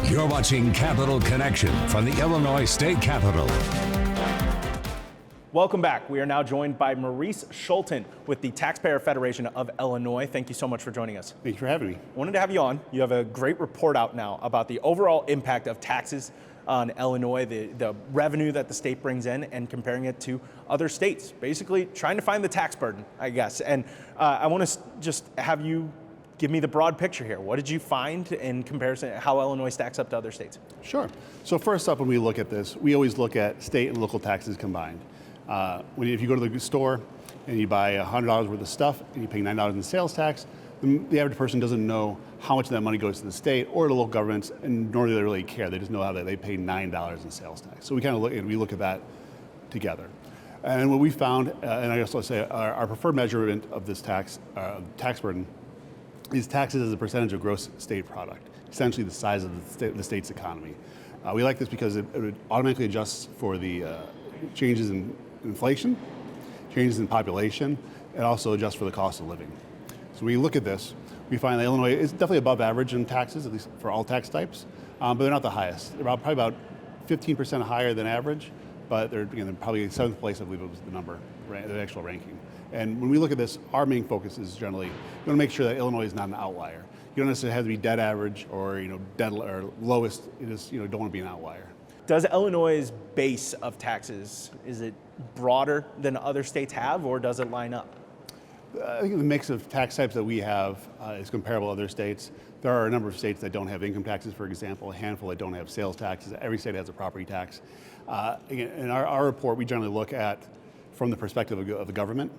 You're watching Capital Connection from the Illinois State Capitol. Welcome back. We are now joined by Maurice Schulten with the Taxpayer Federation of Illinois. Thank you so much for joining us. Thank you for having me. I wanted to have you on. You have a great report out now about the overall impact of taxes on Illinois, the revenue that the state brings in, and comparing it to other states. Basically, trying to find the tax burden, I guess. And I want to just have you give me the broad picture here. What did you find in comparison to how Illinois stacks up to other states? Sure. So first up, when we look at this, we always look at state and local taxes combined. If you go to the store and you buy $100 worth of stuff and you pay $9 in sales tax, the average person doesn't know how much of that money goes to the state or the local governments, and nor do they really care. They just know how they pay $9 in sales tax. So we kind of look at that together. And what we found, and I also say our preferred measurement of this tax burden is taxes as a percentage of gross state product, essentially the size of the state's economy. We like this because it automatically adjusts for the changes in inflation, changes in population, and also adjusts for the cost of living. So when we look at this, we find that Illinois is definitely above average in taxes, at least for all tax types, but they're not the highest. They're probably about 15% higher than average, but they're probably in seventh place, I believe it was the number, the actual ranking. And when we look at this, our main focus is generally, you want to make sure that Illinois is not an outlier. You don't necessarily have to be dead average or dead or lowest. You just don't want to be an outlier. Does Illinois' base of taxes, is it broader than other states have, or does it line up? I think the mix of tax types that we have is comparable to other states. There are a number of states that don't have income taxes, for example, a handful that don't have sales taxes. Every state has a property tax. In our report, we generally look at, from the perspective of the government,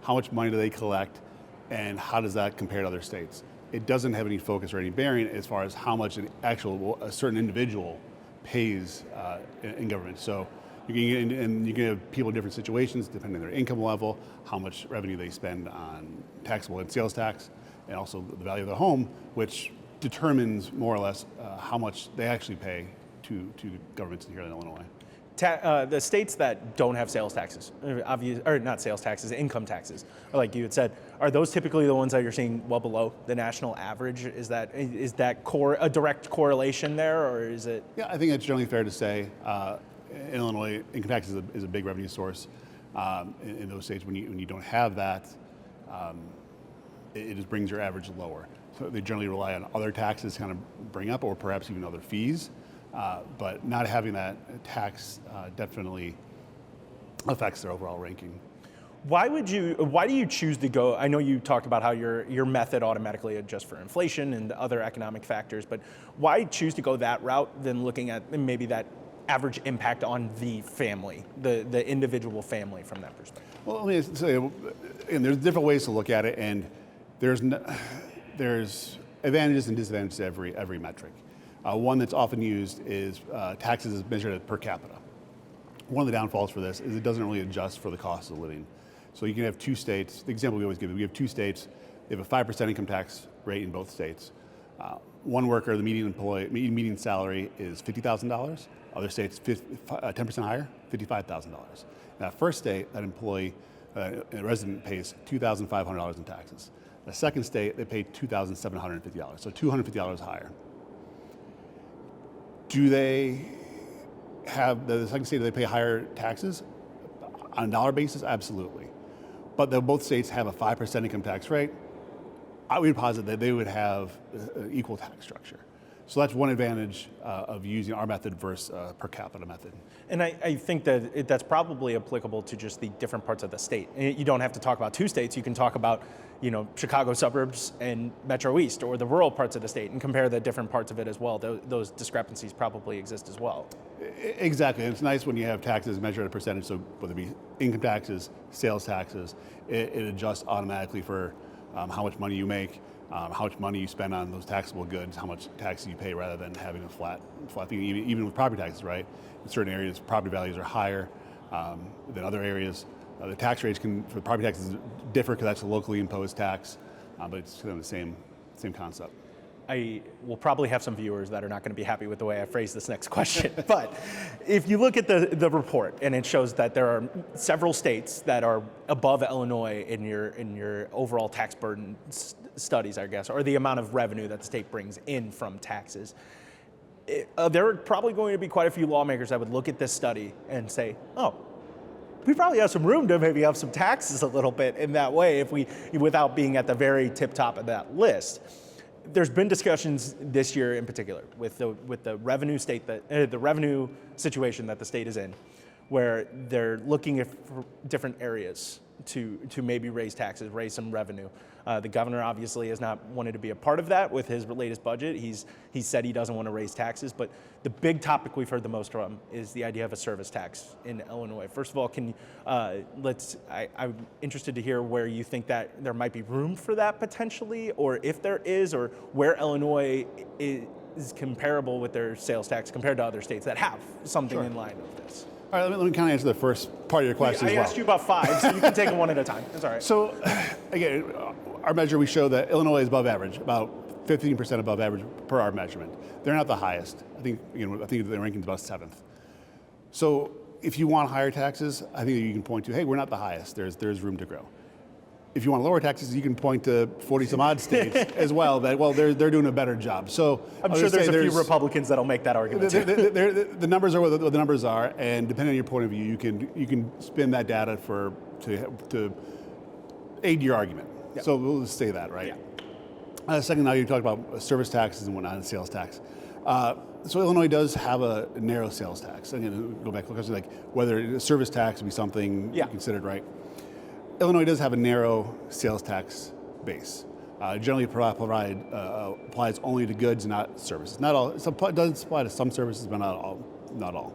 how much money do they collect, and how does that compare to other states? It doesn't have any focus or any bearing as far as how much a certain individual pays in government. So you can have people in different situations depending on their income level, how much revenue they spend on taxable and sales tax, and also the value of their home, which determines more or less how much they actually pay to governments here in Illinois. The states that don't have sales taxes, or not sales taxes, income taxes, or like you had said, are those typically the ones that you're seeing well below the national average? Is that a direct correlation there, or is it? Yeah, I think it's generally fair to say in Illinois, income tax is a big revenue source in those states. When you don't have that, it just brings your average lower. So they generally rely on other taxes to kind of bring up, or perhaps even other fees. But not having that tax definitely affects their overall ranking. Why do you choose to go? I know you talked about how your method automatically adjusts for inflation and other economic factors, but why choose to go that route than looking at maybe that average impact on the family, the individual family from that perspective? Well, let me say, and there's different ways to look at it, and there's advantages and disadvantages to every metric. One that's often used is taxes as measured per capita. One of the downfalls for this is it doesn't really adjust for the cost of living. So you can have two states, the example we always give, we have two states, they have a 5% income tax rate in both states. One worker, the median salary is $50,000. Other states, 10% higher, $55,000. In that first state, that employee, a resident pays $2,500 in taxes. The second state, they pay $2,750, so $250 higher. Do they have, the second state, do they pay higher taxes? On a dollar basis, absolutely. But both states have a 5% income tax rate. I would posit that they would have an equal tax structure. So that's one advantage of using our method versus per capita method. And I think that that's probably applicable to just the different parts of the state. You don't have to talk about two states. You can talk about, Chicago suburbs and Metro East, or the rural parts of the state, and compare the different parts of it as well. Those discrepancies probably exist as well. Exactly. It's nice when you have taxes measured at a percentage, so whether it be income taxes, sales taxes, it adjusts automatically for how much money you make, how much money you spend on those taxable goods, how much taxes you pay, rather than having a flat thing. Even with property taxes, right? In certain areas, property values are higher than other areas. The tax rates for property taxes differ because that's a locally imposed tax, but it's kind of the same concept. I will probably have some viewers that are not going to be happy with the way I phrase this next question. But if you look at the report, and it shows that there are several states that are above Illinois in your overall tax burden studies, I guess, or the amount of revenue that the state brings in from taxes. there are probably going to be quite a few lawmakers that would look at this study and say, oh, we probably have some room to maybe up some taxes a little bit in that way without being at the very tip top of that list. There's been discussions this year in particular with the revenue the revenue situation that the state is in, where they're looking at different areas to maybe raise taxes, raise some revenue. The governor obviously has not wanted to be a part of that with his latest budget. He's said he doesn't want to raise taxes, but the big topic we've heard the most from is the idea of a service tax in Illinois. First of all, I'm interested to hear where you think that there might be room for that potentially, or if there is, or where Illinois is comparable with their sales tax compared to other states that have something in line with this. All right, let me kind of answer the first part of your question as well. I asked you about 5, so you can take them one at a time. That's all right. So, again, our measure, we show that Illinois is above average, about 15% above average per our measurement. They're not the highest. I think the ranking is about 7th. So, if you want higher taxes, I think you can point to, hey, we're not the highest. There's room to grow. If you want lower taxes, you can point to 40 some odd states as well that, well, they're doing a better job. So I'm sure there's a few Republicans that'll make that argument too. The numbers are what the numbers are, and depending on your point of view, you can spin that data to aid your argument. Yep. So we'll just say that, right? Yeah. Second, now you talk about service taxes and whatnot, and sales tax. So Illinois does have a narrow sales tax. Again, go back to like whether a service tax would be something considered, right? Illinois does have a narrow sales tax base. Generally applies only to goods, not services. Not all. It does apply to some services, but not all.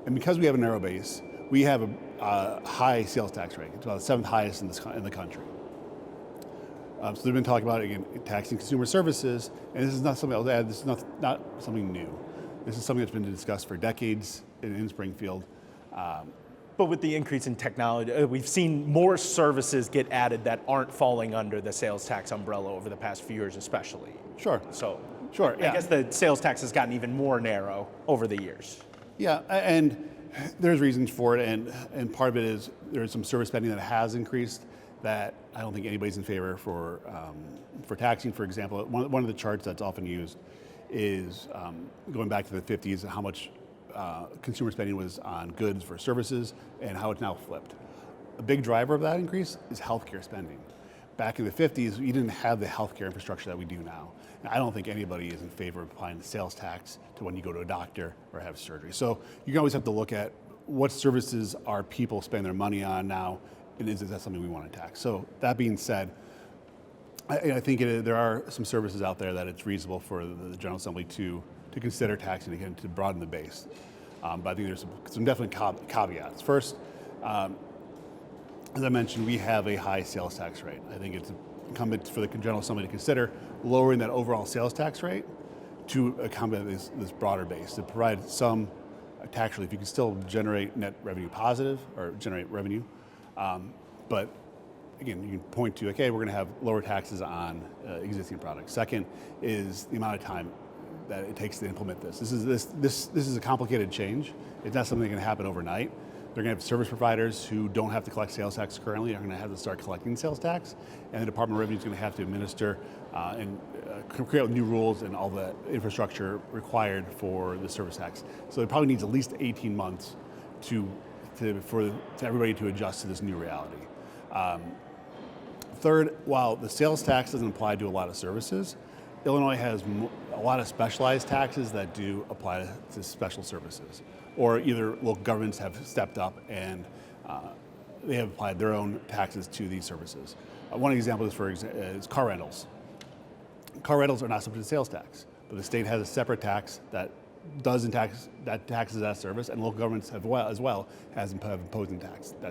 And because we have a narrow base, we have a high sales tax rate. It's about the 7th highest in the country. So they've been talking about, again, taxing consumer services, and this is not something I'll add. This is not something new. This is something that's been discussed for decades in Springfield. But with the increase in technology, we've seen more services get added that aren't falling under the sales tax umbrella over the past few years, especially. Sure. So, sure. Yeah. I guess the sales tax has gotten even more narrow over the years. Yeah, and there's reasons for it, and part of it is there's some service spending that has increased that I don't think anybody's in favor for taxing. For example, one of the charts that's often used is going back to the 50s and how much consumer spending was on goods for services and how it's now flipped. A big driver of that increase is healthcare spending. Back in the 50s, you didn't have the healthcare infrastructure that we do now. And I don't think anybody is in favor of applying the sales tax to when you go to a doctor or have surgery. So you always have to look at what services are people spending their money on now, and is that something we want to tax? So that being said, I think there are some services out there that it's reasonable for the General Assembly to consider taxing again to broaden the base. But I think there's some definite caveats. First, as I mentioned, we have a high sales tax rate. I think it's incumbent for the General Assembly to consider lowering that overall sales tax rate to accommodate this broader base, to provide some tax relief. You can still generate net revenue positive or generate revenue, but again, you can point to, okay, we're going to have lower taxes on existing products. Second is the amount of time that it takes to implement this. This is a complicated change. It's not something that can happen overnight. They're going to have service providers who don't have to collect sales tax currently are going to have to start collecting sales tax, and the Department of Revenue is going to have to administer and create new rules and all the infrastructure required for the service tax. So it probably needs at least 18 months for everybody to adjust to this new reality. Third, while the sales tax doesn't apply to a lot of services, Illinois has a lot of specialized taxes that do apply to special services, or either local governments have stepped up and they have applied their own taxes to these services. One example is car rentals. Car rentals are not subject to sales tax, but the state has a separate tax that taxes that service, and local governments have imposed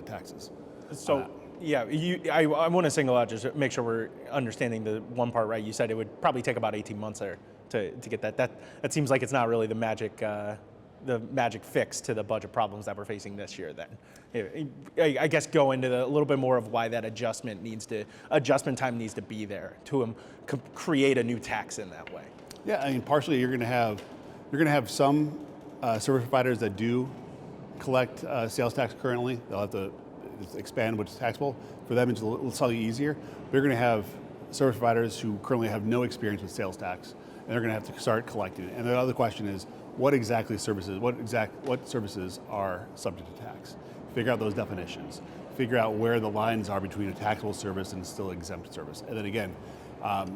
taxes. So. Yeah, I want to single out just to make sure we're understanding the one part right. You said it would probably take about 18 months there to get that. That seems like it's not really the magic fix to the budget problems that we're facing this year. Then, I guess go into a little bit more of why that adjustment time needs to be there to create a new tax in that way. Yeah, I mean, partially you're going to have some service providers that do collect sales tax currently. They'll have to expand what's taxable. For them, it's a little slightly easier. They're going to have service providers who currently have no experience with sales tax, and they're going to have to start collecting it. And the other question is, what services are subject to tax? Figure out those definitions. Figure out where the lines are between a taxable service and still exempt service. And then again, the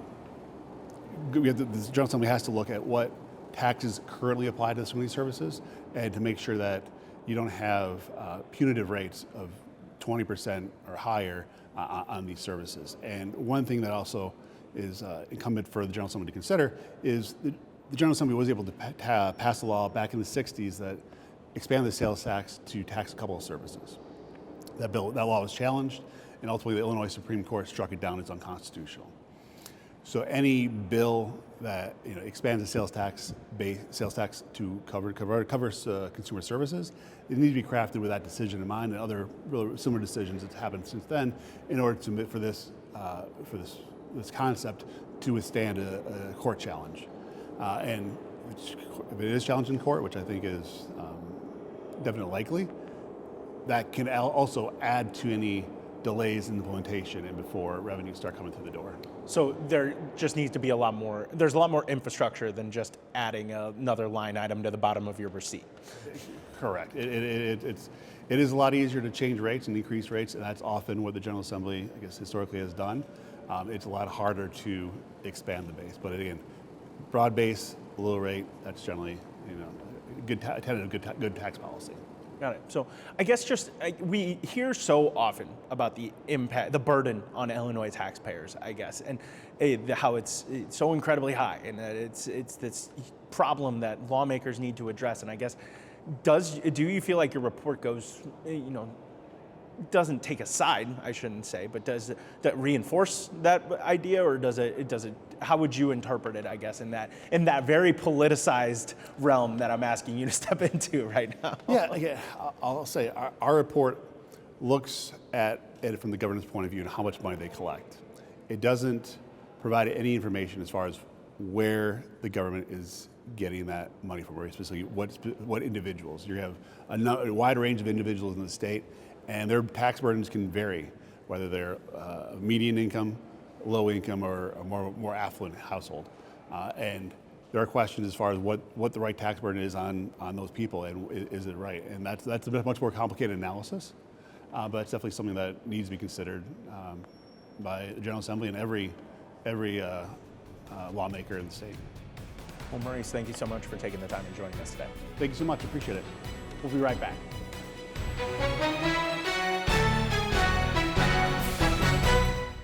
General Assembly has to look at what taxes currently apply to some of these services, and to make sure that you don't have punitive rates of 20% or higher on these services. And one thing that also is incumbent for the General Assembly to consider is the General Assembly was able to pass a law back in the 60s that expanded the sales tax to tax a couple of services. That law was challenged, and ultimately the Illinois Supreme Court struck it down as unconstitutional. So any bill that expands the sales tax to cover consumer services, it needs to be crafted with that decision in mind and other really similar decisions that's happened since then, in order to for this concept to withstand a court challenge. And if it is challenged in court, which I think is definitely likely, that can also add to any delays in implementation and before revenues start coming through the door. So there just needs to be there's a lot more infrastructure than just adding another line item to the bottom of your receipt. Correct. It is a lot easier to change rates and increase rates, and that's often what the General Assembly, I guess, historically has done. It's a lot harder to expand the base, but again, broad base, low rate, that's generally good tax policy. Got it. So I guess we hear so often about the impact, the burden on Illinois taxpayers, I guess, and how it's so incredibly high, and that it's this problem that lawmakers need to address. And I guess, do you feel like your report goes, doesn't take a side, I shouldn't say, but does that reinforce that idea, or does it? How would you interpret it, I guess, in that very politicized realm that I'm asking you to step into right now? Yeah, I'll say our report looks at it from the government's point of view and how much money they collect. It doesn't provide any information as far as where the government is getting that money from, or specifically what individuals. You have a wide range of individuals in the state, and their tax burdens can vary, whether they're median income, low income, or a more affluent household. And there are questions as far as what the right tax burden is on those people, and is it right? And that's a much more complicated analysis, but it's definitely something that needs to be considered by the General Assembly and every lawmaker in the state. Well, Maurice, thank you so much for taking the time and joining us today. Thank you so much. Appreciate it. We'll be right back.